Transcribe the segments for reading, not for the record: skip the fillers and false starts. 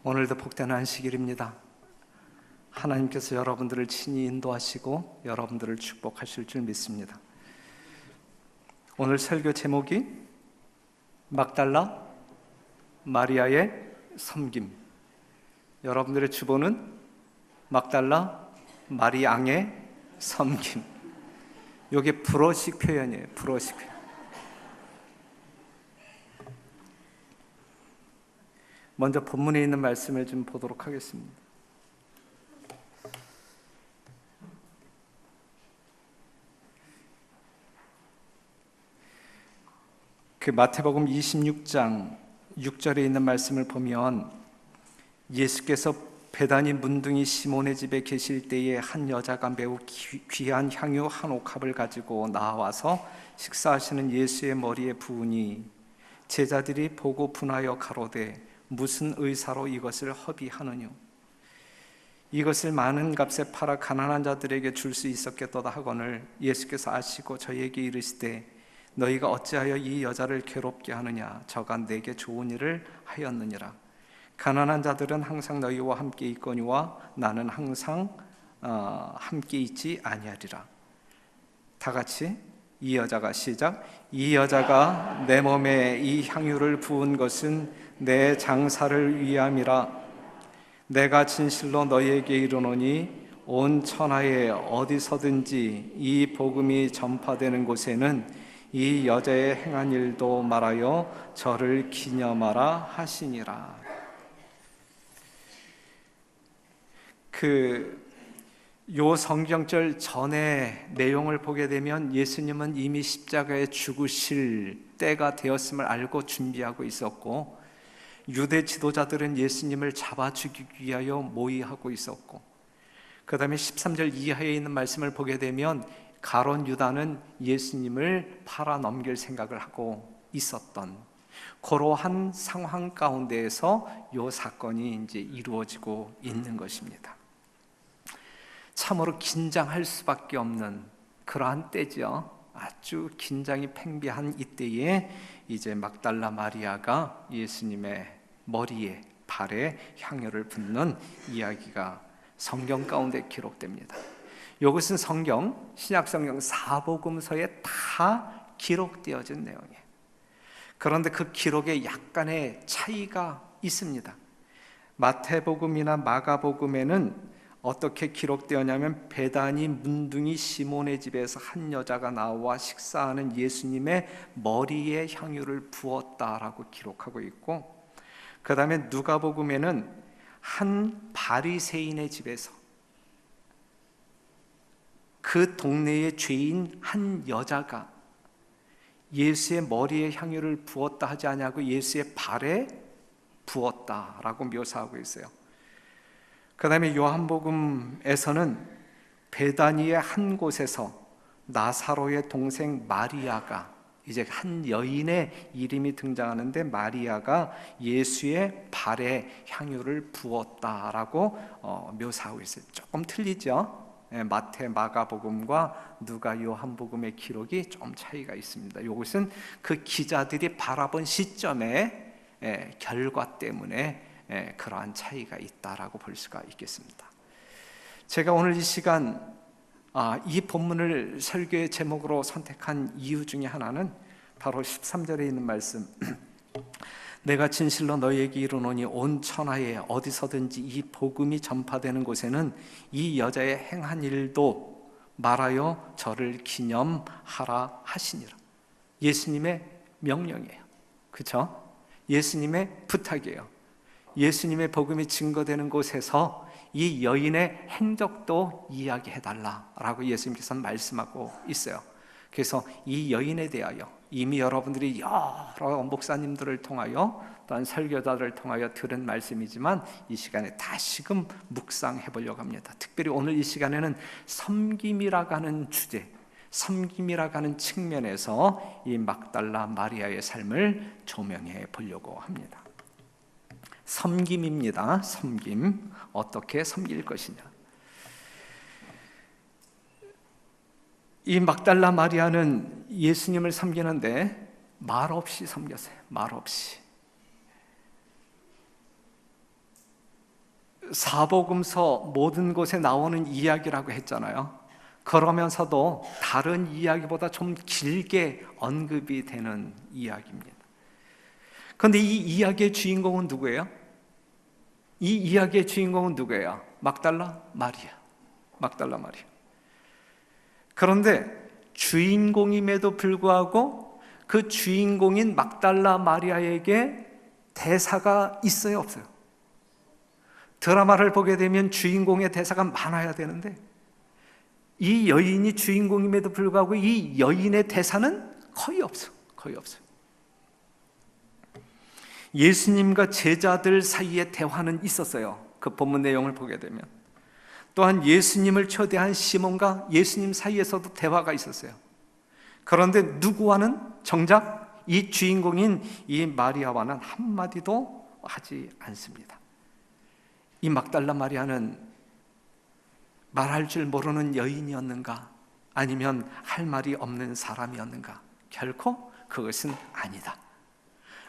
오늘도 복된 안식일입니다. 하나님께서 여러분들을 친히 인도하시고 여러분들을 축복하실 줄 믿습니다. 오늘 설교 제목이 막달라 마리아의 섬김. 여러분들의 주보는 막달라 마리앙의 섬김. 이게 불어식 표현이에요. 불어식 표현. 먼저 본문에 있는 말씀을 좀 보도록 하겠습니다. 마태복음 26장 6절에 있는 말씀을 보면 예수께서 베다니 문둥이 시몬의 집에 계실 때에 한 여자가 매우 귀한 향유 한 옥합을 가지고 나와서 식사하시는 예수의 머리에 부으니 제자들이 보고 분하여 가로되 무슨 의사로 이것을 허비하느뇨? 이것을 많은 값에 팔아 가난한 자들에게 줄 수 있었겠도다 하거늘 예수께서 아시고 저희에게 이르시되 너희가 어찌하여 이 여자를 괴롭게 하느냐? 저가 내게 좋은 일을 하였느니라. 가난한 자들은 항상 너희와 함께 있거니와 나는 항상 함께 있지 아니하리라. 다 같이 이 여자가 시작. 이 여자가 내 몸에 이 향유를 부은 것은 내 장사를 위함이라. 내가 진실로 너희에게 이르노니 온 천하에 어디서든지 이 복음이 전파되는 곳에는 이 여자의 행한 일도 말하여 저를 기념하라 하시니라. 요 성경절 전에 내용을 보게 되면 예수님은 이미 십자가에 죽으실 때가 되었음을 알고 준비하고 있었고, 유대 지도자들은 예수님을 잡아 죽이기 위하여 모의하고 있었고, 그 다음에 13절 이하에 있는 말씀을 보게 되면 가룟 유다는 예수님을 팔아 넘길 생각을 하고 있었던 그러한 상황 가운데에서 이 사건이 이제 이루어지고 있는 것입니다. 참으로 긴장할 수밖에 없는 그러한 때죠. 아주 긴장이 팽배한 이때에 이제 막달라 마리아가 예수님의 머리에 발에 향유를 붓는 이야기가 성경 가운데 기록됩니다. 이것은 신약 성경 사복음서에 다 기록되어진 내용이에요. 그런데 그 기록에 약간의 차이가 있습니다. 마태복음이나 마가복음에는 어떻게 기록되었냐면 베다니 문둥이 시몬의 집에서 한 여자가 나와 식사하는 예수님의 머리에 향유를 부었다라고 기록하고 있고, 그 다음에 누가복음에는 한 바리새인의 집에서 그 동네의 죄인 한 여자가 예수의 머리에 향유를 부었다 하지 아니하고 예수의 발에 부었다라고 묘사하고 있어요. 그 다음에 요한복음에서는 베다니의 한 곳에서 나사로의 동생 마리아가, 이제 한 여인의 이름이 등장하는데 마리아가 예수의 발에 향유를 부었다라고 묘사하고 있어요. 조금 틀리죠? 마태, 마가복음과 누가, 요한복음의 기록이 좀 차이가 있습니다. 이것은 그 기자들이 바라본 시점의 결과 때문에 그러한 차이가 있다라고 볼 수가 있겠습니다. 제가 오늘 이 시간 이 본문을 설교의 제목으로 선택한 이유 중에 하나는 바로 13절에 있는 말씀, 내가 진실로 너희에게 이르노니 온 천하에 어디서든지 이 복음이 전파되는 곳에는 이 여자의 행한 일도 말하여 저를 기념하라 하시니라. 예수님의 명령이에요. 그렇죠? 예수님의 부탁이에요. 예수님의 복음이 증거되는 곳에서 이 여인의 행적도 이야기해달라라고 예수님께서 말씀하고 있어요. 그래서 이 여인에 대하여 이미 여러분들이 여러 목사님들을 통하여 또한 설교자들을 통하여 들은 말씀이지만 이 시간에 다시금 묵상해 보려고 합니다. 특별히 오늘 이 시간에는 섬김이라고 하는 주제, 섬김이라고 하는 측면에서 이 막달라 마리아의 삶을 조명해 보려고 합니다. 섬김입니다. 섬김. 어떻게 섬길 것이냐. 이 막달라 마리아는 예수님을 섬기는데 말없이 섬겼어요. 말없이. 사복음서 모든 곳에 나오는 이야기라고 했잖아요. 그러면서도 다른 이야기보다 좀 길게 언급이 되는 이야기입니다. 그런데 이 이야기의 주인공은 누구예요? 이 이야기의 주인공은 누구예요? 막달라 마리아. 막달라 마리아. 그런데 주인공임에도 불구하고 그 주인공인 막달라 마리아에게 대사가 있어요, 없어요? 드라마를 보게 되면 주인공의 대사가 많아야 되는데 이 여인이 주인공임에도 불구하고 이 여인의 대사는 거의 없어요. 거의 없어요. 예수님과 제자들 사이에 대화는 있었어요. 그 본문 내용을 보게 되면. 또한 예수님을 초대한 시몬과 예수님 사이에서도 대화가 있었어요. 그런데 누구와는 정작 이 주인공인 이 마리아와는 한마디도 하지 않습니다. 이 막달라 마리아는 말할 줄 모르는 여인이었는가? 아니면 할 말이 없는 사람이었는가? 결코 그것은 아니다.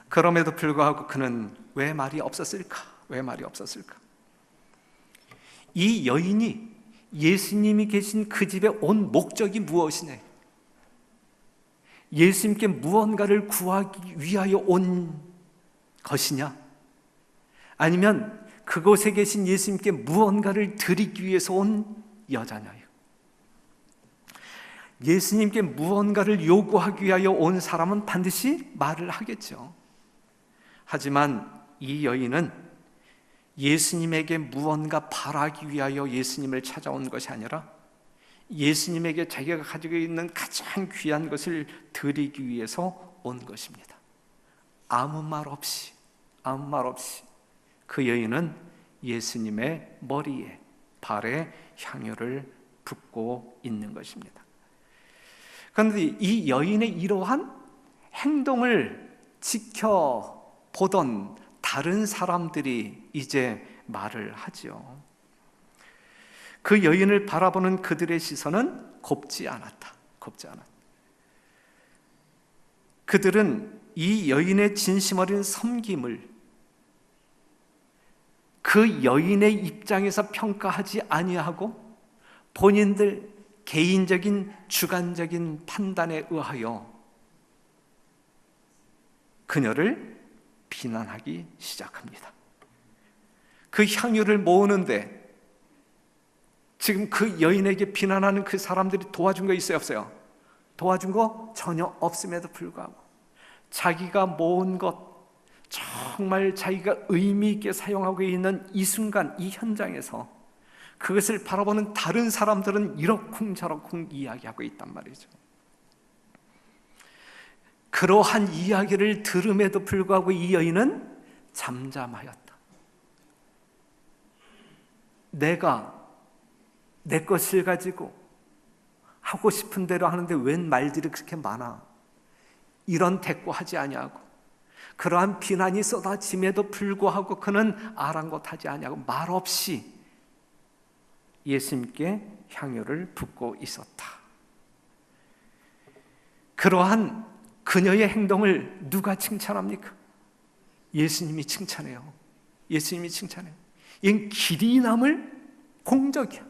그럼에도 불구하고 그는 왜 말이 없었을까? 왜 말이 없었을까? 이 여인이 예수님이 계신 그 집에 온 목적이 무엇이냐? 예수님께 무언가를 구하기 위하여 온 것이냐? 아니면 그곳에 계신 예수님께 무언가를 드리기 위해서 온 여자냐요? 예수님께 무언가를 요구하기 위하여 온 사람은 반드시 말을 하겠죠. 하지만 이 여인은 예수님에게 무언가 바라기 위하여 예수님을 찾아온 것이 아니라 예수님에게 자기가 가지고 있는 가장 귀한 것을 드리기 위해서 온 것입니다. 아무 말 없이 그 여인은 예수님의 머리에, 발에 향유를 붓고 있는 것입니다. 그런데 이 여인의 이러한 행동을 지켜보던 다른 사람들이 이제 말을 하죠. 그 여인을 바라보는 그들의 시선은 곱지 않았다. 그들은 이 여인의 진심 어린 섬김을 그 여인의 입장에서 평가하지 아니하고 본인들 개인적인 주관적인 판단에 의하여 그녀를 비난하기 시작합니다. 그 향유를 모으는데 지금 그 여인에게 비난하는 그 사람들이 도와준 거 있어요, 없어요? 도와준 거 전혀 없음에도 불구하고 자기가 모은 것 정말 자기가 의미 있게 사용하고 있는 이 순간, 이 현장에서 그것을 바라보는 다른 사람들은 이러쿵저러쿵 이야기하고 있단 말이죠. 그러한 이야기를 들음에도 불구하고 이 여인은 잠잠하였다. 내가 내 것을 가지고 하고 싶은 대로 하는데 웬 말들이 그렇게 많아? 이런 대꾸하지 아니하고 그러한 비난이 쏟아짐에도 불구하고 그는 아랑곳하지 아니하고 말없이 예수님께 향유를 붓고 있었다. 그러한 그녀의 행동을 누가 칭찬합니까? 예수님이 칭찬해요. 예수님이 칭찬해요. 이건 길이 남을 공적이야.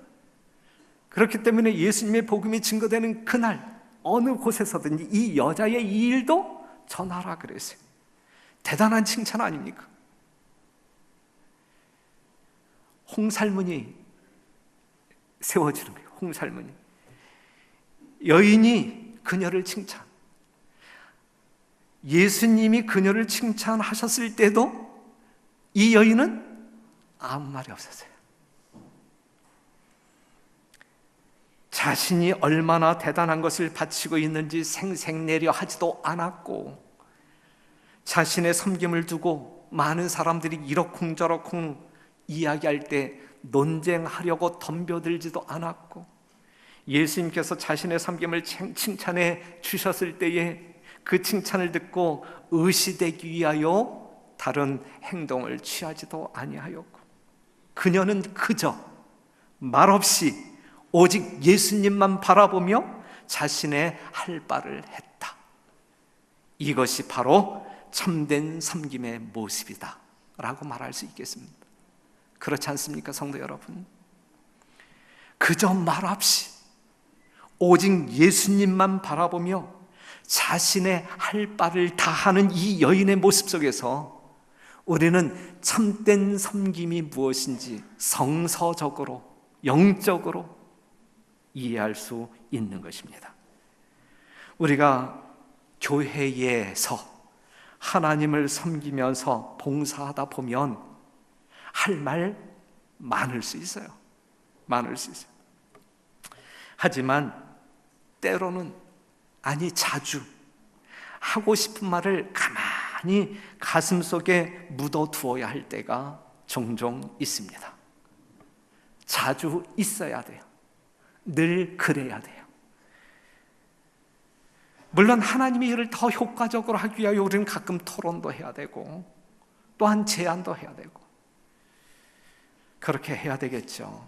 그렇기 때문에 예수님의 복음이 증거되는 그날 어느 곳에서든지 이 여자의 이 일도 전하라 그랬어요. 대단한 칭찬 아닙니까? 홍살문이 세워지는 거예요. 홍살문이. 여인이 그녀를 칭찬. 예수님이 그녀를 칭찬하셨을 때도 이 여인은 아무 말이 없었어요. 자신이 얼마나 대단한 것을 바치고 있는지 생색내려 하지도 않았고 자신의 섬김을 두고 많은 사람들이 이러쿵저러쿵 이야기할 때 논쟁하려고 덤벼들지도 않았고 예수님께서 자신의 섬김을 칭찬해 주셨을 때에 그 칭찬을 듣고 의시되기 위하여 다른 행동을 취하지도 아니하였고 그녀는 그저 말없이 오직 예수님만 바라보며 자신의 할 바를 했다. 이것이 바로 참된 섬김의 모습이다 라고 말할 수 있겠습니다. 그렇지 않습니까, 성도 여러분? 그저 말 없이 오직 예수님만 바라보며 자신의 할 바를 다하는 이 여인의 모습 속에서 우리는 참된 섬김이 무엇인지 성서적으로, 영적으로 이해할 수 있는 것입니다. 우리가 교회에서 하나님을 섬기면서 봉사하다 보면 할 말 많을 수 있어요. 많을 수 있어요. 하지만 때로는, 아니 자주 하고 싶은 말을 가만히 가슴속에 묻어두어야 할 때가 종종 있습니다. 자주 있어야 돼요. 늘 그래야 돼요. 물론 하나님의 일을 더 효과적으로 하기 위하여 우리는 가끔 토론도 해야 되고 또한 제안도 해야 되고 그렇게 해야 되겠죠.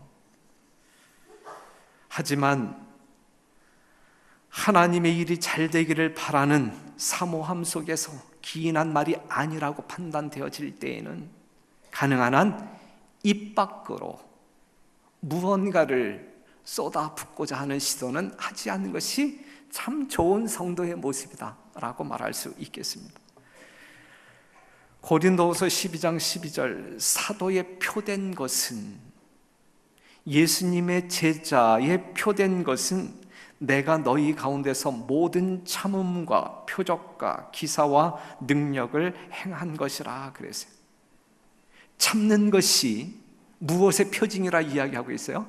하지만 하나님의 일이 잘 되기를 바라는 사모함 속에서 기인한 말이 아니라고 판단되어질 때에는 가능한 한 입 밖으로 무언가를 쏟아붓고자 하는 시도는 하지 않는 것이 참 좋은 성도의 모습이다 라고 말할 수 있겠습니다. 고린도후서 12장 12절, 사도의 표된 것은, 예수님의 제자의 표된 것은 내가 너희 가운데서 모든 참음과 표적과 기사와 능력을 행한 것이라 그랬어요. 참는 것이 무엇의 표징이라 이야기하고 있어요?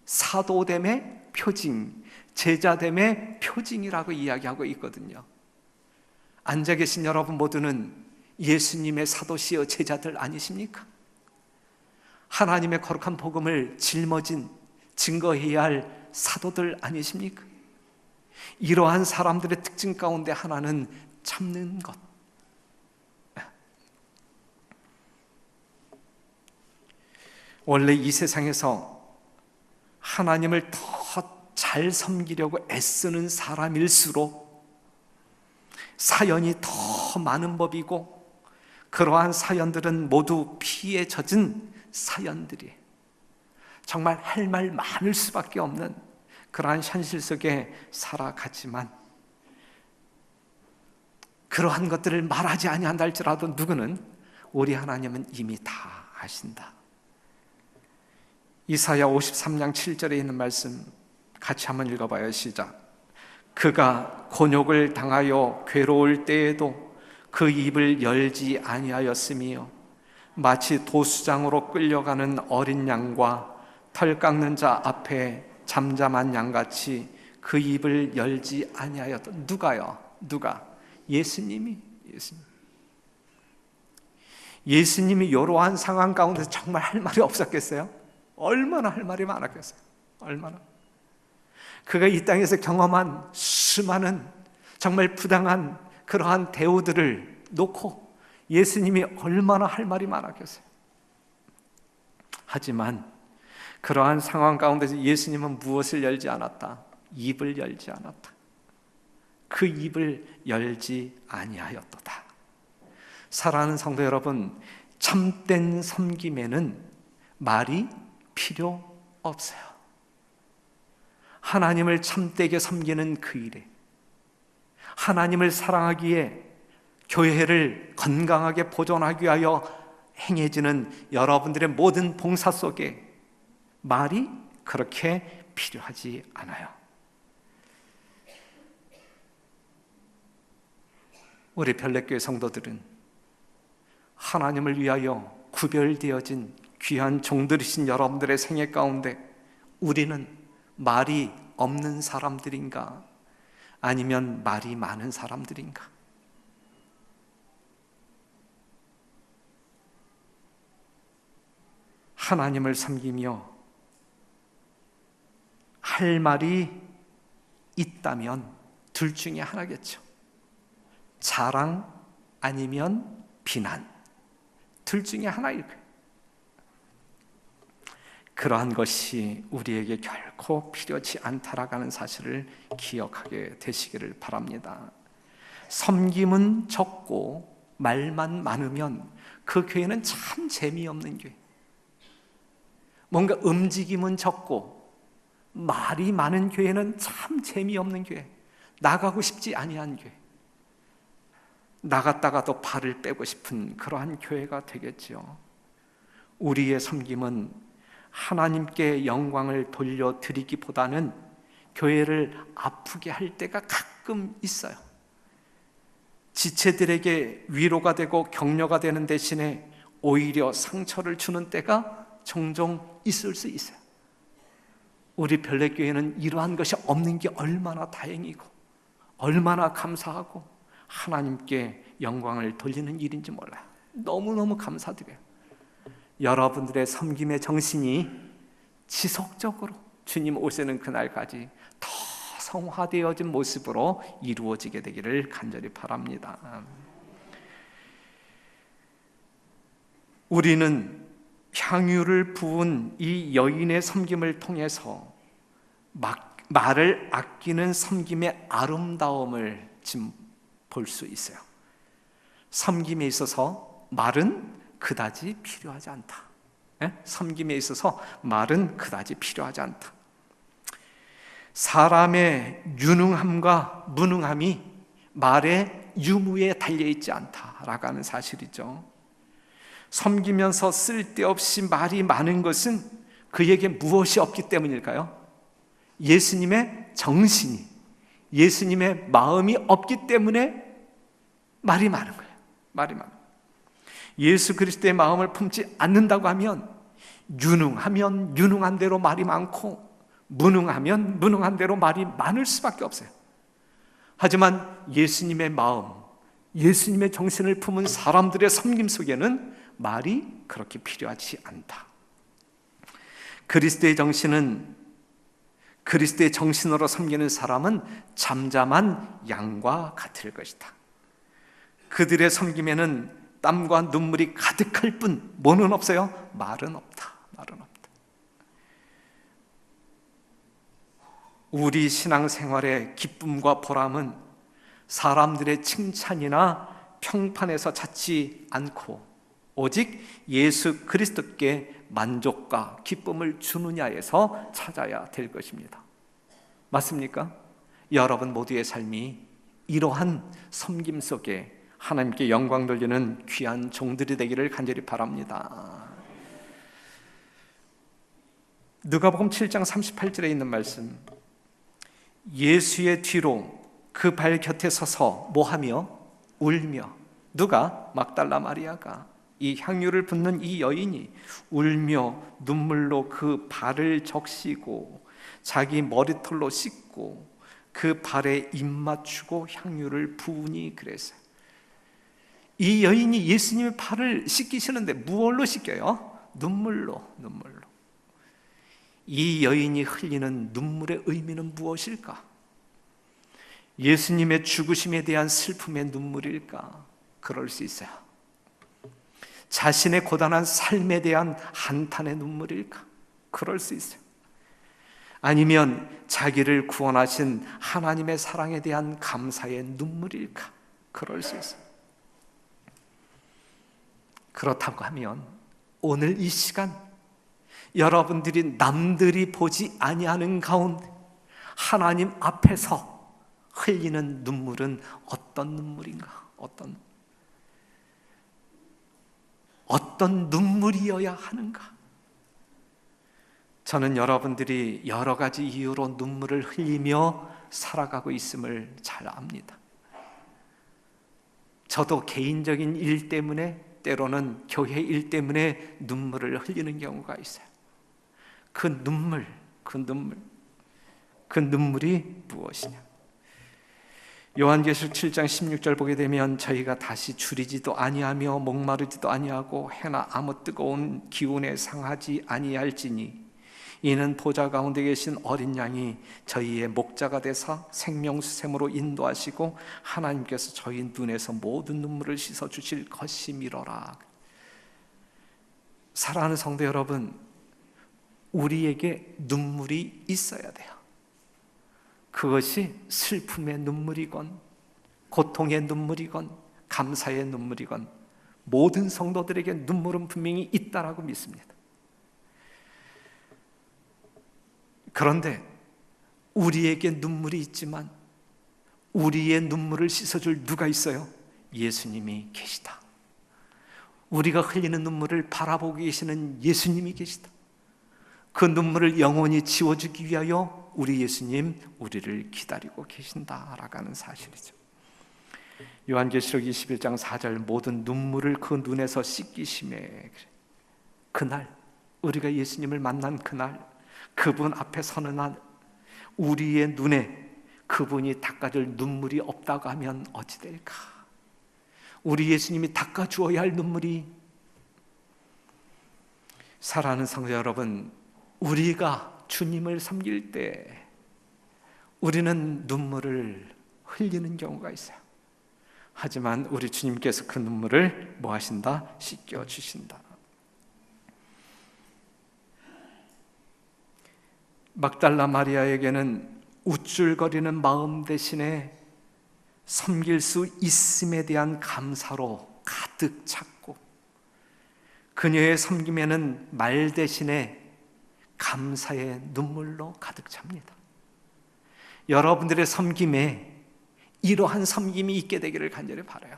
사도됨의 표징, 제자됨의 표징이라고 이야기하고 있거든요. 앉아 계신 여러분 모두는 예수님의 사도시여 제자들 아니십니까? 하나님의 거룩한 복음을 짊어진, 증거해야 할 사도들 아니십니까? 이러한 사람들의 특징 가운데 하나는 참는 것. 원래 이 세상에서 하나님을 더 잘 섬기려고 애쓰는 사람일수록 사연이 더 많은 법이고, 그러한 사연들은 모두 피에 젖은 사연들이 정말 할 말 많을 수밖에 없는 그러한 현실 속에 살아가지만, 그러한 것들을 말하지 아니한다 할지라도 누구는 우리 하나님은 이미 다 아신다. 이사야 53장 7절에 있는 말씀 같이 한번 읽어봐요. 시작. 그가 곤욕을 당하여 괴로울 때에도 그 입을 열지 아니하였으며 마치 도수장으로 끌려가는 어린 양과 털 깎는 자 앞에 잠잠한 양같이 그 입을 열지 아니하였다. 누가요? 누가? 예수님이. 예수님이 이러한 상황 가운데 정말 할 말이 없었겠어요? 얼마나 할 말이 많았겠어요? 얼마나. 그가 이 땅에서 경험한 수많은 정말 부당한 그러한 대우들을 놓고 예수님이 얼마나 할 말이 많았겠어요? 하지만 그러한 상황 가운데서 예수님은 무엇을 열지 않았다? 입을 열지 않았다. 그 입을 열지 아니하였도다. 사랑하는 성도 여러분, 참된 섬김에는 말이 필요 없어요. 하나님을 참되게 섬기는 그 일에, 하나님을 사랑하기에 교회를 건강하게 보존하기 위하여 행해지는 여러분들의 모든 봉사 속에 말이 그렇게 필요하지 않아요. 우리 별내교회 성도들은 하나님을 위하여 구별되어진 귀한 종들이신 여러분들의 생애 가운데 우리는 말이 없는 사람들인가? 아니면 말이 많은 사람들인가? 하나님을 섬기며 할 말이 있다면 둘 중에 하나겠죠. 자랑 아니면 비난. 둘 중에 하나일 거예요. 그러한 것이 우리에게 결코 필요치 않다라는 사실을 기억하게 되시기를 바랍니다. 섬김은 적고 말만 많으면 그 교회는 참 재미없는 교회, 뭔가 움직임은 적고 말이 많은 교회는 참 재미없는 교회, 나가고 싶지 아니한 교회, 나갔다가도 발을 빼고 싶은 그러한 교회가 되겠죠. 우리의 섬김은 하나님께 영광을 돌려드리기보다는 교회를 아프게 할 때가 가끔 있어요. 지체들에게 위로가 되고 격려가 되는 대신에 오히려 상처를 주는 때가 종종 있을 수 있어요. 우리 별내교회는 이러한 것이 없는 게 얼마나 다행이고 얼마나 감사하고 하나님께 영광을 돌리는 일인지 몰라요. 너무너무 감사드려요. 여러분들의 섬김의 정신이 지속적으로 주님 오시는 그날까지 더 성화되어진 모습으로 이루어지게 되기를 간절히 바랍니다. 우리는 향유를 부은 이 여인의 섬김을 통해서 말을 아끼는 섬김의 아름다움을 지금 볼 수 있어요. 섬김에 있어서 말은 그다지 필요하지 않다. 섬김에 있어서 말은 그다지 필요하지 않다. 사람의 유능함과 무능함이 말의 유무에 달려있지 않다라고 하는 사실이죠. 섬기면서 쓸데없이 말이 많은 것은 그에게 무엇이 없기 때문일까요? 예수님의 정신이, 예수님의 마음이 없기 때문에 말이 많은 거예요. 말이 많은 거예요. 예수 그리스도의 마음을 품지 않는다고 하면 유능하면 유능한 대로 말이 많고 무능하면 무능한 대로 말이 많을 수밖에 없어요. 하지만 예수님의 마음, 예수님의 정신을 품은 사람들의 섬김 속에는 말이 그렇게 필요하지 않다. 그리스도의 정신으로 섬기는 사람은 잠잠한 양과 같을 것이다. 그들의 섬김에는 땀과 눈물이 가득할 뿐 뭐는 없어요? 말은 없다. 말은 없다. 우리 신앙생활의 기쁨과 보람은 사람들의 칭찬이나 평판에서 찾지 않고 오직 예수 그리스도께 만족과 기쁨을 주느냐에서 찾아야 될 것입니다. 맞습니까? 여러분 모두의 삶이 이러한 섬김 속에 하나님께 영광 돌리는 귀한 종들이 되기를 간절히 바랍니다. 누가복음 7장 38절에 있는 말씀, 예수의 뒤로 그 발 곁에 서서 뭐하며? 울며. 누가? 막달라 마리아가, 이 향유를 붓는 이 여인이 울며 눈물로 그 발을 적시고 자기 머리털로 씻고 그 발에 입 맞추고 향유를 부으니 그랬어요. 이 여인이 예수님의 발을 씻기시는데 무얼로 씻겨요? 눈물로. 이 여인이 흘리는 눈물의 의미는 무엇일까? 예수님의 죽으심에 대한 슬픔의 눈물일까? 그럴 수 있어요. 자신의 고단한 삶에 대한 한탄의 눈물일까? 그럴 수 있어요. 아니면 자기를 구원하신 하나님의 사랑에 대한 감사의 눈물일까? 그럴 수 있어요. 그렇다고 하면 오늘 이 시간 여러분들이 남들이 보지 아니하는 가운데 하나님 앞에서 흘리는 눈물은 어떤 눈물인가? 어떤 눈물이어야 하는가? 저는 여러분들이 여러 가지 이유로 눈물을 흘리며 살아가고 있음을 잘 압니다. 저도 개인적인 일 때문에, 때로는 교회 일 때문에 눈물을 흘리는 경우가 있어요. 그 눈물이 무엇이냐? 요한계시록 7장 16절 보게 되면 저희가 다시 줄이지도 아니하며 목마르지도 아니하고 해나 아무 뜨거운 기운에 상하지 아니할지니 이는 보좌 가운데 계신 어린 양이 저희의 목자가 되사 생명수샘으로 인도하시고 하나님께서 저희 눈에서 모든 눈물을 씻어 주실 것이미로라. 사랑하는 성도 여러분, 우리에게 눈물이 있어야 돼요. 그것이 슬픔의 눈물이건 고통의 눈물이건 감사의 눈물이건 모든 성도들에게 눈물은 분명히 있다라고 믿습니다. 그런데 우리에게 눈물이 있지만 우리의 눈물을 씻어줄 누가 있어요? 예수님이 계시다. 우리가 흘리는 눈물을 바라보고 계시는 예수님이 계시다. 그 눈물을 영원히 지워주기 위하여 우리 예수님 우리를 기다리고 계신다라고 하는 사실이죠. 요한계시록 21장 4절 모든 눈물을 그 눈에서 씻기심에, 그날 우리가 예수님을 만난 그날, 그분 앞에 서는 한 우리의 눈에 그분이 닦아줄 눈물이 없다고 하면 어찌 될까? 우리 예수님이 닦아주어야 할 눈물이, 사랑하는 성도 여러분, 우리가 주님을 섬길 때 우리는 눈물을 흘리는 경우가 있어요. 하지만 우리 주님께서 그 눈물을 뭐 하신다? 씻겨주신다. 막달라 마리아에게는 우쭐거리는 마음 대신에 섬길 수 있음에 대한 감사로 가득 찼고, 그녀의 섬김에는 말 대신에 감사의 눈물로 가득 찹니다. 여러분들의 섬김에 이러한 섬김이 있게 되기를 간절히 바라요.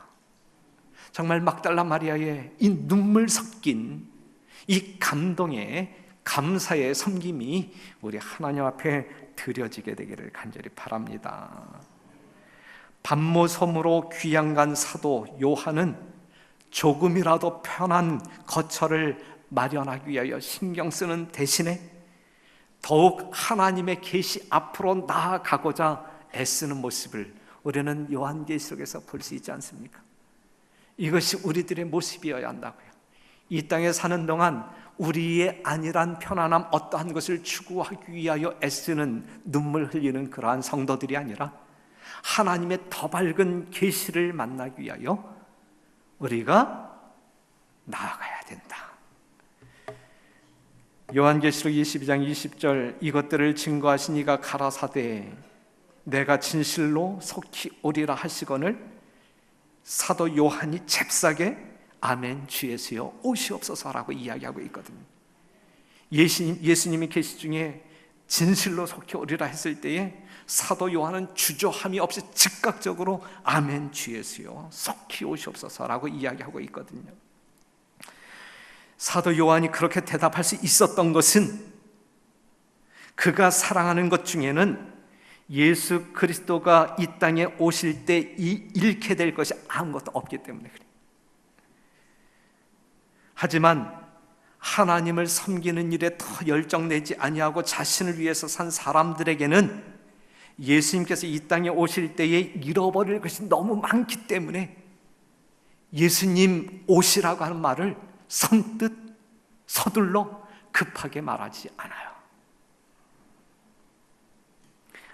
정말 막달라 마리아의 이 눈물 섞인 이 감동의 감사의 섬김이 우리 하나님 앞에 드려지게 되기를 간절히 바랍니다. 밤모섬으로 귀양 간 사도 요한은 조금이라도 편한 거처를 마련하기 위하여 신경 쓰는 대신에 더욱 하나님의 계시 앞으로 나아가고자 애쓰는 모습을 우리는 요한계시록에서 볼 수 있지 않습니까? 이것이 우리들의 모습이어야 한다고요. 이 땅에 사는 동안 우리의 안일한 편안함 어떠한 것을 추구하기 위하여 애쓰는 눈물 흘리는 그러한 성도들이 아니라 하나님의 더 밝은 계시를 만나기 위하여 우리가 나아가야 된다. 요한계시록 22장 20절 이것들을 증거하신 이가 가라사대 내가 진실로 속히 오리라 하시거늘 사도 요한이 잽싸게 아멘 주 예수여 오시옵소서라고 이야기하고 있거든요. 예수님이 계시 중에 진실로 속히 오리라 했을 때에 사도 요한은 주저함이 없이 즉각적으로 아멘 주 예수여 속히 오시옵소서라고 이야기하고 있거든요. 사도 요한이 그렇게 대답할 수 있었던 것은 그가 사랑하는 것 중에는 예수 그리스도가 이 땅에 오실 때 잃게 될 것이 아무것도 없기 때문에 그래요. 하지만 하나님을 섬기는 일에 더 열정내지 아니하고 자신을 위해서 산 사람들에게는 예수님께서 이 땅에 오실 때에 잃어버릴 것이 너무 많기 때문에 예수님 오시라고 하는 말을 선뜻 서둘러 급하게 말하지 않아요.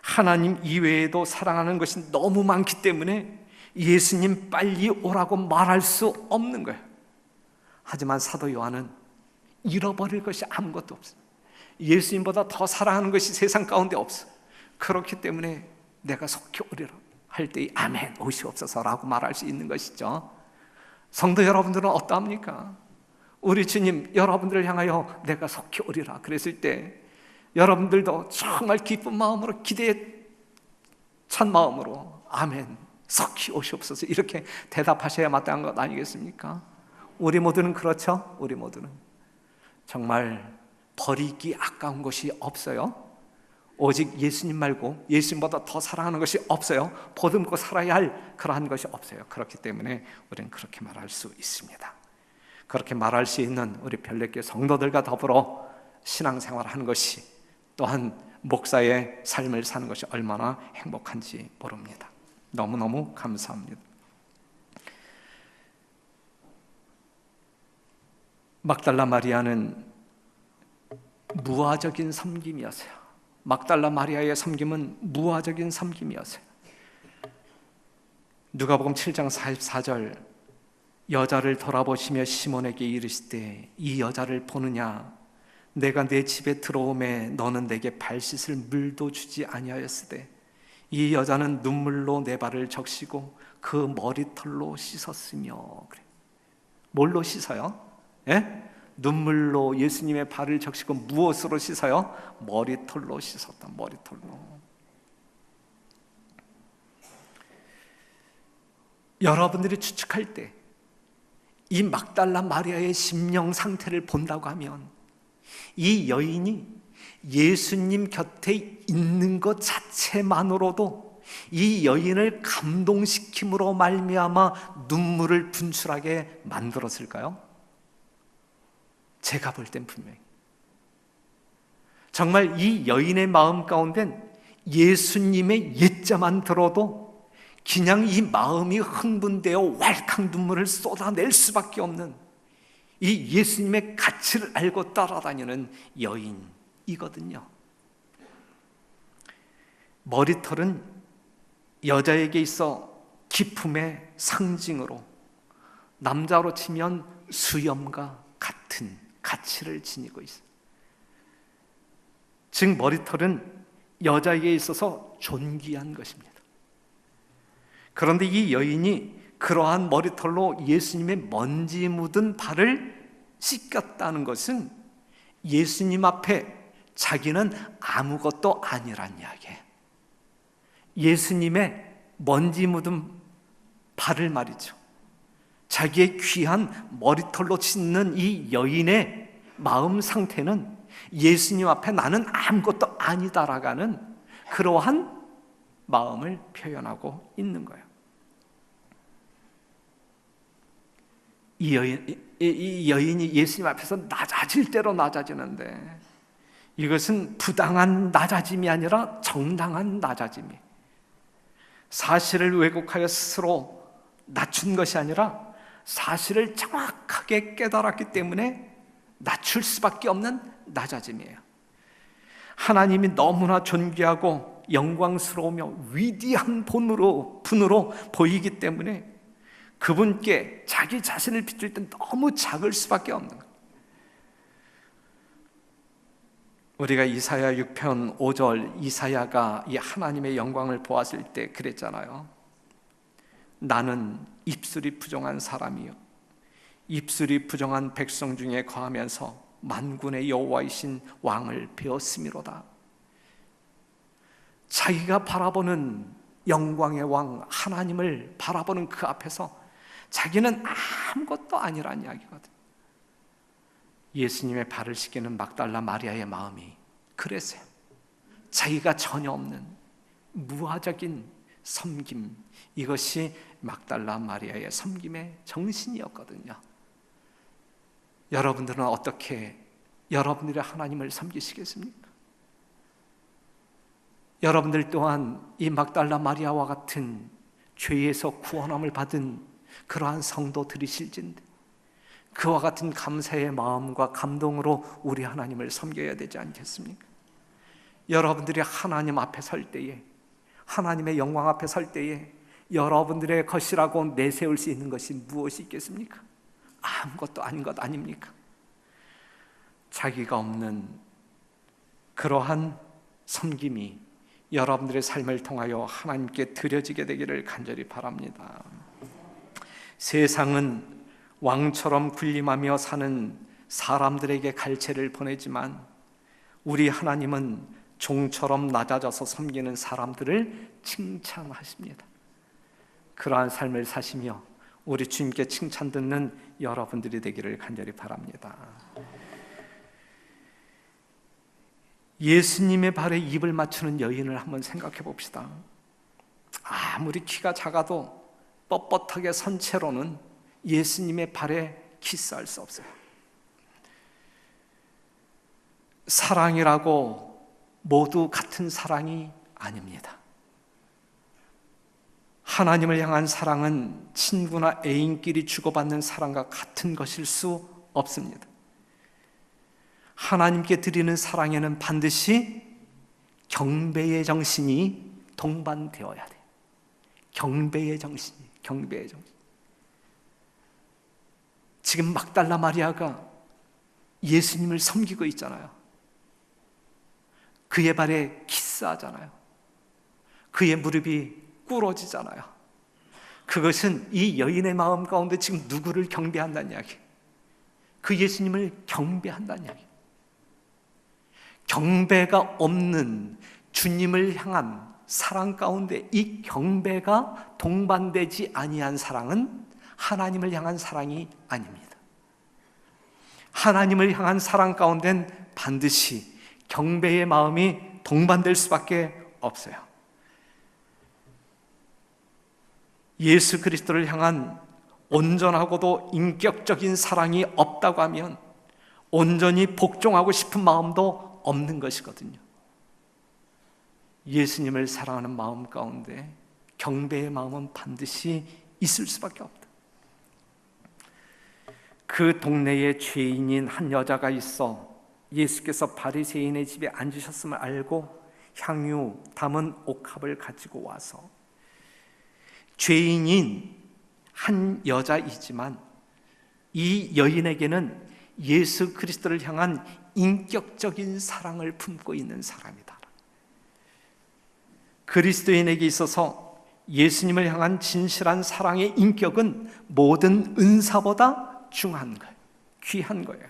하나님 이외에도 사랑하는 것이 너무 많기 때문에 예수님 빨리 오라고 말할 수 없는 거예요. 하지만 사도 요한은 잃어버릴 것이 아무것도 없어요. 예수님보다 더 사랑하는 것이 세상 가운데 없어. 그렇기 때문에 내가 속히 오리라 할 때 아멘 오시옵소서라고 말할 수 있는 것이죠. 성도 여러분들은 어떠합니까? 우리 주님 여러분들을 향하여 내가 속히 오리라 그랬을 때 여러분들도 정말 기쁜 마음으로 기대에 찬 마음으로 아멘 속히 오시옵소서 이렇게 대답하셔야 마땅한 것 아니겠습니까? 우리 모두는 그렇죠? 우리 모두는 정말 버리기 아까운 것이 없어요. 오직 예수님 말고 예수님보다 더 사랑하는 것이 없어요. 보듬고 살아야 할 그러한 것이 없어요. 그렇기 때문에 우리는 그렇게 말할 수 있습니다. 그렇게 말할 수 있는 우리 별내교회 성도들과 더불어 신앙생활을 하는 것이 또한 목사의 삶을 사는 것이 얼마나 행복한지 모릅니다. 너무너무 감사합니다. 막달라 마리아는 무화적인 섬김이었어요. 막달라 마리아의 섬김은 무화적인 섬김이었어요. 누가복음 7장 44절 여자를 돌아보시며 시몬에게 이르시되 이 여자를 보느냐 내가 내 집에 들어오매 너는 내게 발 씻을 물도 주지 아니하였으되 이 여자는 눈물로 내 발을 적시고 그 머리털로 씻었으며. 그래. 뭘로 씻어요? 예? 눈물로 예수님의 발을 적시고 무엇으로 씻어요? 머리털로 씻었다. 머리털로. 여러분들이 추측할 때 이 막달라 마리아의 심령 상태를 본다고 하면 이 여인이 예수님 곁에 있는 것 자체만으로도 이 여인을 감동시킴으로 말미암아 눈물을 분출하게 만들었을까요? 제가 볼 땐 분명히 정말 이 여인의 마음 가운데는 예수님의 예자만 들어도 그냥 이 마음이 흥분되어 왈칵 눈물을 쏟아낼 수밖에 없는 이 예수님의 가치를 알고 따라다니는 여인이거든요. 머리털은 여자에게 있어 기품의 상징으로, 남자로 치면 수염과 같은 가치를 지니고 있어요. 즉 머리털은 여자에게 있어서 존귀한 것입니다. 그런데 이 여인이 그러한 머리털로 예수님의 먼지 묻은 발을 씻겼다는 것은 예수님 앞에 자기는 아무것도 아니란 이야기예요. 예수님의 먼지 묻은 발을 말이죠, 자기의 귀한 머리털로 씻는 이 여인의 마음 상태는 예수님 앞에 나는 아무것도 아니다라는 그러한 마음을 표현하고 있는 거예요. 이 여인이 예수님 앞에서 낮아질 대로 낮아지는데 이것은 부당한 낮아짐이 아니라 정당한 낮아짐이, 사실을 왜곡하여 스스로 낮춘 것이 아니라 사실을 정확하게 깨달았기 때문에 낮출 수밖에 없는 낮아짐이에요. 하나님이 너무나 존귀하고 영광스러우며 위대한 분으로 보이기 때문에 그분께 자기 자신을 비출 때 너무 작을 수밖에 없는 거예요. 우리가 이사야 6편 5절, 이사야가 이 하나님의 영광을 보았을 때 그랬잖아요. 나는 입술이 부정한 사람이요 입술이 부정한 백성 중에 거하면서 만군의 여호와이신 왕을 배웠음이로다. 자기가 바라보는 영광의 왕 하나님을 바라보는 그 앞에서 자기는 아무것도 아니란 이야기거든요. 예수님의 발을 씻기는 막달라 마리아의 마음이 그랬어요. 자기가 전혀 없는 무화적인 섬김, 이것이 막달라 마리아의 섬김의 정신이었거든요. 여러분들은 어떻게 여러분들의 하나님을 섬기시겠습니까? 여러분들 또한 이 막달라 마리아와 같은 죄에서 구원함을 받은 그러한 성도들이실진데 그와 같은 감사의 마음과 감동으로 우리 하나님을 섬겨야 되지 않겠습니까? 여러분들이 하나님 앞에 설 때에, 하나님의 영광 앞에 설 때에 여러분들의 것이라고 내세울 수 있는 것이 무엇이 있겠습니까? 아무것도 아닌 것 아닙니까? 자기가 없는 그러한 섬김이 여러분들의 삶을 통하여 하나님께 드려지게 되기를 간절히 바랍니다. 세상은 왕처럼 군림하며 사는 사람들에게 갈채를 보내지만 우리 하나님은 종처럼 낮아져서 섬기는 사람들을 칭찬하십니다. 그러한 삶을 사시며 우리 주님께 칭찬 듣는 여러분들이 되기를 간절히 바랍니다. 예수님의 발에 입을 맞추는 여인을 한번 생각해 봅시다. 아무리 키가 작아도 뻣뻣하게 선 채로는 예수님의 발에 키스할 수 없어요. 사랑이라고 모두 같은 사랑이 아닙니다. 하나님을 향한 사랑은 친구나 애인끼리 주고받는 사랑과 같은 것일 수 없습니다. 하나님께 드리는 사랑에는 반드시 경배의 정신이 동반되어야 돼요. 경배의 정신. 지금 막달라 마리아가 예수님을 섬기고 있잖아요. 그의 발에 키스하잖아요. 그의 무릎이 꿇어지잖아요. 그것은 이 여인의 마음 가운데 지금 누구를 경배한다는 이야기? 그 예수님을 경배한다는 얘기예요. 경배가 없는 주님을 향한 사랑 가운데 이 경배가 동반되지 아니한 사랑은 하나님을 향한 사랑이 아닙니다. 하나님을 향한 사랑 가운데는 반드시 경배의 마음이 동반될 수밖에 없어요. 예수 그리스도를 향한 온전하고도 인격적인 사랑이 없다고 하면 온전히 복종하고 싶은 마음도 없는 것이거든요. 예수님을 사랑하는 마음 가운데 경배의 마음은 반드시 있을 수밖에 없다. 그 동네에 죄인인 한 여자가 있어 예수께서 바리새인의 집에 앉으셨음을 알고 향유 담은 옥합을 가지고 와서, 죄인인 한 여자이지만 이 여인에게는 예수 그리스도를 향한 인격적인 사랑을 품고 있는 사람이다. 그리스도인에게 있어서 예수님을 향한 진실한 사랑의 인격은 모든 은사보다 중요한 거예요. 귀한 거예요.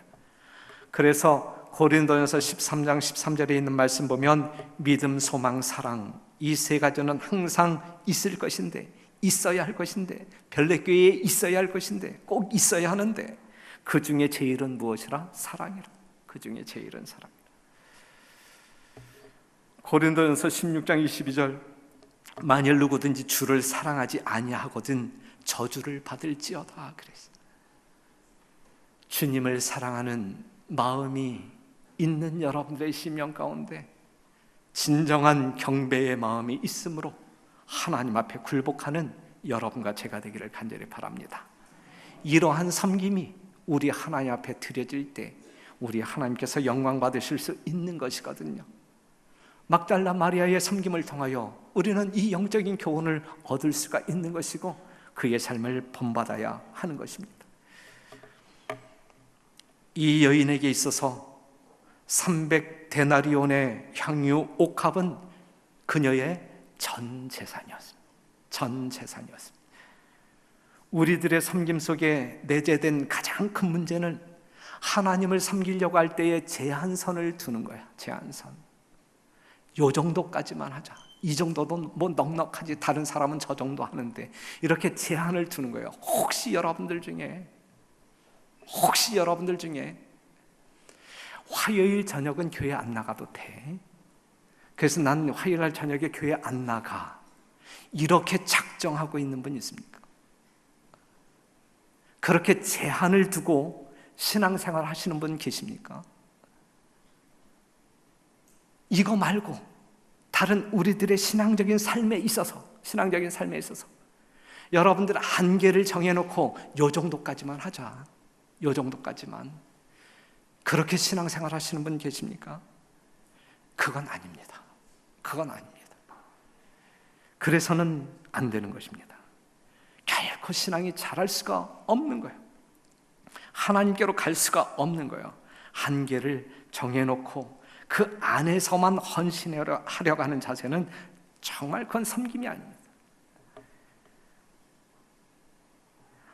그래서 고린도전서 13장 13절에 있는 말씀 보면 믿음, 소망, 사랑, 이 세 가지는 항상 있을 것인데, 있어야 할 것인데, 별내교회에 있어야 할 것인데, 꼭 있어야 하는데 그 중에 제일은 무엇이라? 사랑이라. 그 중에 제일은 사랑이라. 고린도전서 16장 22절, 만일 누구든지 주를 사랑하지 아니하거든 저주를 받을지어다 그랬어요. 주님을 사랑하는 마음이 있는 여러분들의 심령 가운데 진정한 경배의 마음이 있으므로 하나님 앞에 굴복하는 여러분과 제가 되기를 간절히 바랍니다. 이러한 섬김이 우리 하나님 앞에 드려질 때 우리 하나님께서 영광 받으실 수 있는 것이거든요. 막달라 마리아의 섬김을 통하여 우리는 이 영적인 교훈을 얻을 수가 있는 것이고 그의 삶을 본받아야 하는 것입니다. 이 여인에게 있어서 300데나리온의 향유 옥합은 그녀의 전 재산이었습니다. 전 재산이었습니다. 우리들의 섬김 속에 내재된 가장 큰 문제는 하나님을 섬기려고 할 때에 제한선을 두는 거야. 제한선. 요 정도까지만 하자. 이 정도도 뭐 넉넉하지, 다른 사람은 저 정도 하는데, 이렇게 제한을 두는 거예요. 혹시 여러분들 중에 화요일 저녁은 교회 안 나가도 돼, 그래서 난 화요일 날 저녁에 교회 안 나가, 이렇게 작정하고 있는 분 있습니까? 그렇게 제한을 두고 신앙생활 하시는 분 계십니까? 이거 말고 다른 우리들의 신앙적인 삶에 있어서 여러분들 한계를 정해놓고 요 정도까지만 하자, 요 정도까지만, 그렇게 신앙생활 하시는 분 계십니까? 그건 아닙니다. 그래서는 안 되는 것입니다. 결코 신앙이 자랄 수가 없는 거예요. 하나님께로 갈 수가 없는 거예요. 한계를 정해놓고 그 안에서만 헌신하려고 하는 자세는 정말 그건 섬김이 아닙니다.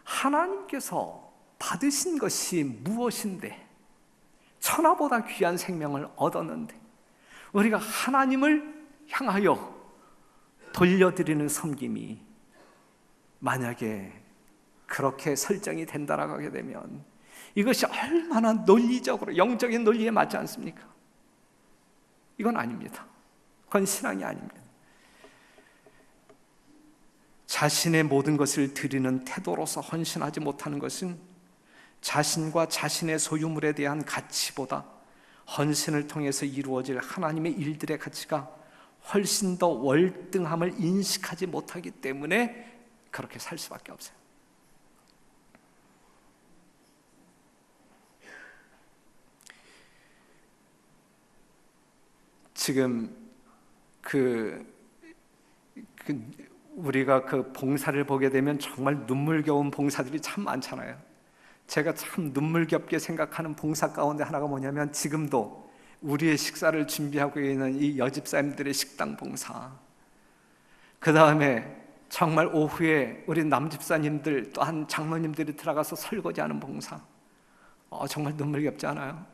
하나님께서 받으신 것이 무엇인데, 천하보다 귀한 생명을 얻었는데 우리가 하나님을 향하여 돌려드리는 섬김이 만약에 그렇게 설정이 된다라고 하게 되면 이것이 얼마나 논리적으로, 영적인 논리에 맞지 않습니까? 이건 아닙니다. 그건 신앙이 아닙니다. 자신의 모든 것을 드리는 태도로서 헌신하지 못하는 것은 자신과 자신의 소유물에 대한 가치보다 헌신을 통해서 이루어질 하나님의 일들의 가치가 훨씬 더 월등함을 인식하지 못하기 때문에 그렇게 살 수밖에 없어요. 지금 우리가 그 봉사를 보게 되면 정말 눈물겨운 봉사들이 참 많잖아요. 제가 참 눈물겹게 생각하는 봉사 가운데 하나가 뭐냐면, 지금도 우리의 식사를 준비하고 있는 이 여집사님들의 식당 봉사, 그 다음에 정말 오후에 우리 남집사님들 또한 장로님들이 들어가서 설거지하는 봉사, 정말 눈물겹지 않아요?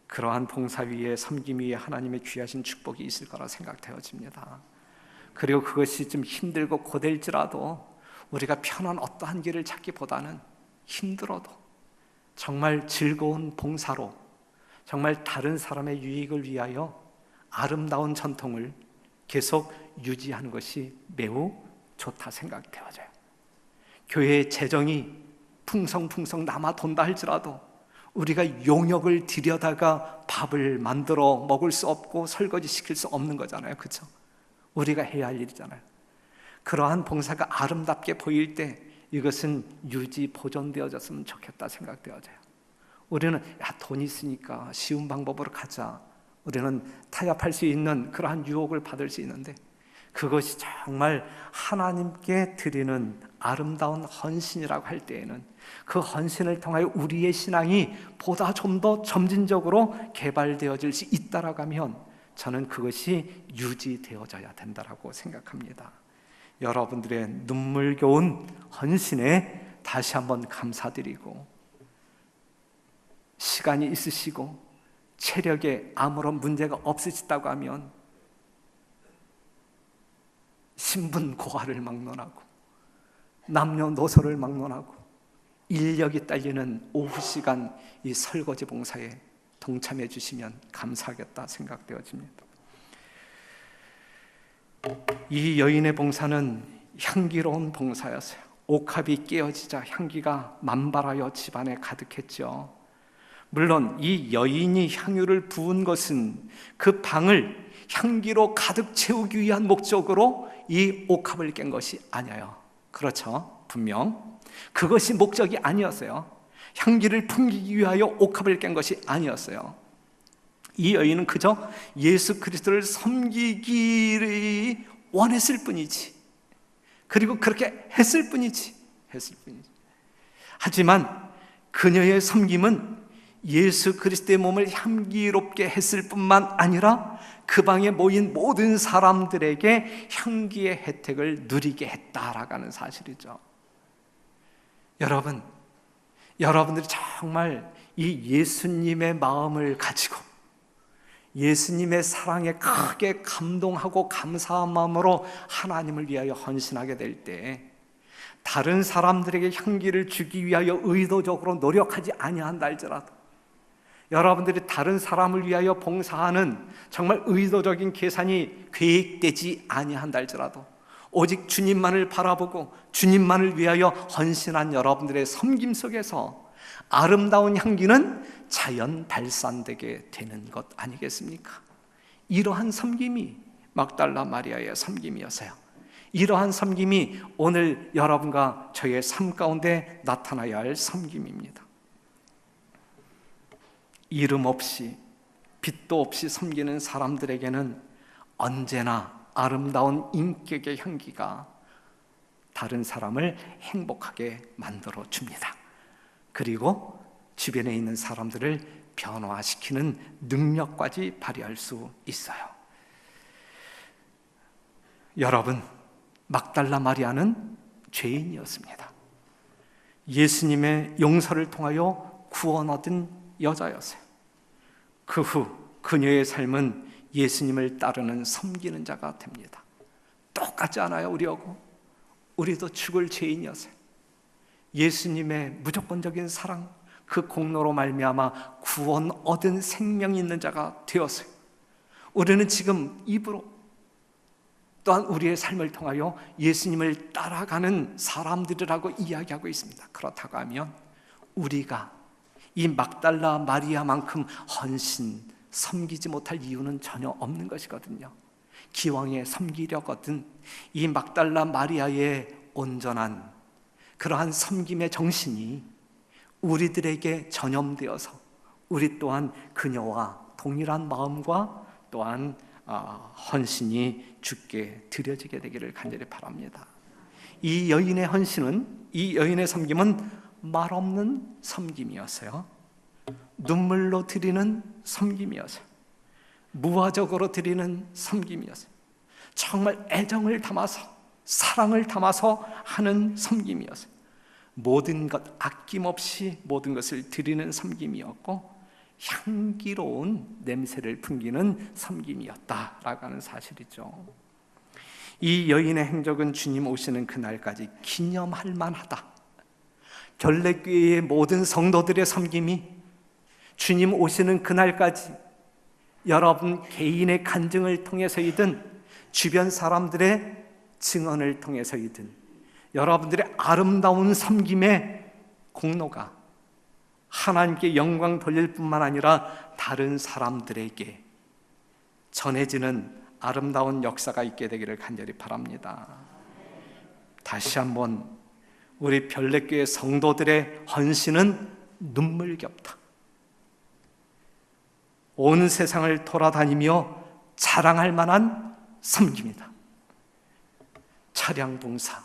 그러한 봉사 위에 섬김 위에 하나님의 귀하신 축복이 있을 거라 생각되어집니다. 그리고 그것이 좀 힘들고 고될지라도 우리가 편한 어떠한 길을 찾기보다는 힘들어도 정말 즐거운 봉사로 정말 다른 사람의 유익을 위하여 아름다운 전통을 계속 유지하는 것이 매우 좋다 생각되어져요. 교회의 재정이 풍성풍성 남아 돈다 할지라도 우리가 용역을 들여다가 밥을 만들어 먹을 수 없고 설거지 시킬 수 없는 거잖아요. 그렇죠? 우리가 해야 할 일이잖아요. 그러한 봉사가 아름답게 보일 때 이것은 유지 보존되어졌으면 좋겠다 생각되어져요. 우리는 돈 있으니까 쉬운 방법으로 가자. 우리는 타협할 수 있는 그러한 유혹을 받을 수 있는데 그것이 정말 하나님께 드리는 아름다운 헌신이라고 할 때에는 그 헌신을 통하여 우리의 신앙이 보다 좀 더 점진적으로 개발되어질 수 있다라고 하면 저는 그것이 유지되어져야 된다라고 생각합니다. 여러분들의 눈물겨운 헌신에 다시 한번 감사드리고 시간이 있으시고 체력에 아무런 문제가 없으시다고 하면 신분 고하를 막론하고 남녀노소를 막론하고 인력이 딸리는 오후 시간 이 설거지 봉사에 동참해 주시면 감사하겠다 생각되어집니다. 이 여인의 봉사는 향기로운 봉사였어요. 옥합이 깨어지자 향기가 만발하여 집안에 가득했죠. 물론 이 여인이 향유를 부은 것은 그 방을 향기로 가득 채우기 위한 목적으로 이 옥합을 깬 것이 아니에요. 그렇죠? 분명 그것이 목적이 아니었어요. 향기를 풍기기 위하여 옥합을 깬 것이 아니었어요. 이 여인은 그저 예수 그리스도를 섬기기를 원했을 뿐이지, 그리고 그렇게 했을 뿐이지. 하지만 그녀의 섬김은 예수 그리스도의 몸을 향기롭게 했을 뿐만 아니라 그 방에 모인 모든 사람들에게 향기의 혜택을 누리게 했다라고 하는 사실이죠. 여러분들이 정말 이 예수님의 마음을 가지고 예수님의 사랑에 크게 감동하고 감사한 마음으로 하나님을 위하여 헌신하게 될 때 다른 사람들에게 향기를 주기 위하여 의도적으로 노력하지 아니한다 할지라도, 여러분들이 다른 사람을 위하여 봉사하는 정말 의도적인 계산이 계획되지 아니한다 할지라도 오직 주님만을 바라보고 주님만을 위하여 헌신한 여러분들의 섬김 속에서 아름다운 향기는 자연 발산되게 되는 것 아니겠습니까? 이러한 섬김이 막달라 마리아의 섬김이었어요. 이러한 섬김이 오늘 여러분과 저의 삶 가운데 나타나야 할 섬김입니다. 이름 없이 빛도 없이 섬기는 사람들에게는 언제나 아름다운 인격의 향기가 다른 사람을 행복하게 만들어 줍니다. 그리고 주변에 있는 사람들을 변화시키는 능력까지 발휘할 수 있어요. 여러분, 막달라 마리아는 죄인이었습니다. 예수님의 용서를 통하여 구원 얻은 여자였어요. 그 후 그녀의 삶은 예수님을 따르는 섬기는 자가 됩니다. 똑같지 않아요? 우리도 죽을 죄인이었어요. 예수님의 무조건적인 사랑, 그 공로로 말미암아 구원 얻은 생명 있는 자가 되었어요. 우리는 지금 입으로 또한 우리의 삶을 통하여 예수님을 따라가는 사람들이라고 이야기하고 있습니다. 그렇다고 하면 우리가 이 막달라 마리아만큼 헌신, 섬기지 못할 이유는 전혀 없는 것이거든요. 기왕에 섬기려거든 이 막달라 마리아의 온전한 그러한 섬김의 정신이 우리들에게 전염되어서 우리 또한 그녀와 동일한 마음과 또한 헌신이 주께 드려지게 되기를 간절히 바랍니다. 이 여인의 헌신은, 이 여인의 섬김은 말없는 섬김이었어요. 눈물로 드리는 섬김이었어요. 무화적으로 드리는 섬김이었어요. 정말 애정을 담아서, 사랑을 담아서 하는 섬김이었어요. 모든 것 아낌없이 모든 것을 드리는 섬김이었고 향기로운 냄새를 풍기는 섬김이었다라고 하는 사실이죠. 이 여인의 행적은 주님 오시는 그날까지 기념할 만하다. 결례교회의 모든 성도들의 섬김이 주님 오시는 그날까지 여러분 개인의 간증을 통해서이든 주변 사람들의 증언을 통해서이든 여러분들의 아름다운 섬김의 공로가 하나님께 영광 돌릴 뿐만 아니라 다른 사람들에게 전해지는 아름다운 역사가 있게 되기를 간절히 바랍니다. 다시 한번 우리 별내교회 성도들의 헌신은 눈물겹다. 온 세상을 돌아다니며 자랑할 만한 섬김이다. 차량 봉사,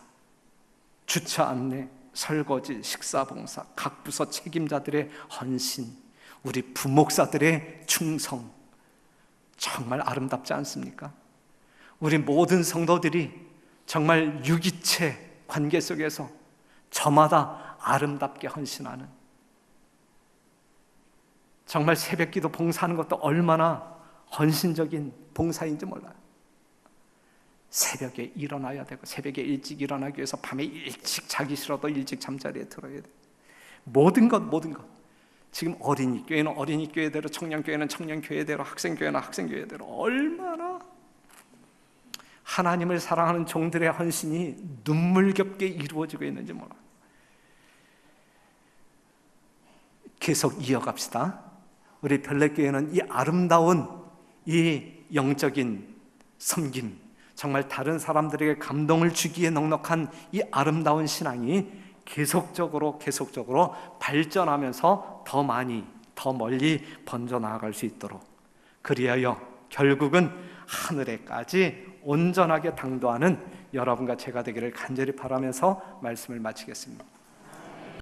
주차 안내, 설거지, 식사 봉사, 각 부서 책임자들의 헌신, 우리 부목사들의 충성, 정말 아름답지 않습니까? 우리 모든 성도들이 정말 유기체 관계 속에서 저마다 아름답게 헌신하는, 정말 새벽기도 봉사하는 것도 얼마나 헌신적인 봉사인지 몰라요. 새벽에 일어나야 되고 새벽에 일찍 일어나기 위해서 밤에 일찍 자기 싫어도 일찍 잠자리에 들어야 돼. 모든 것 지금 어린이교회는 어린이교회대로, 청년교회는 청년교회대로, 학생교회는 학생교회대로 얼마나 하나님을 사랑하는 종들의 헌신이 눈물겹게 이루어지고 있는지 몰라요. 계속 이어갑시다. 우리 별내교회는 이 아름다운 이 영적인 섬김, 정말 다른 사람들에게 감동을 주기에 넉넉한 이 아름다운 신앙이 계속적으로 발전하면서 더 많이, 더 멀리 번져나갈 수 있도록, 그리하여 결국은 하늘에까지 온전하게 당도하는 여러분과 제가 되기를 간절히 바라면서 말씀을 마치겠습니다.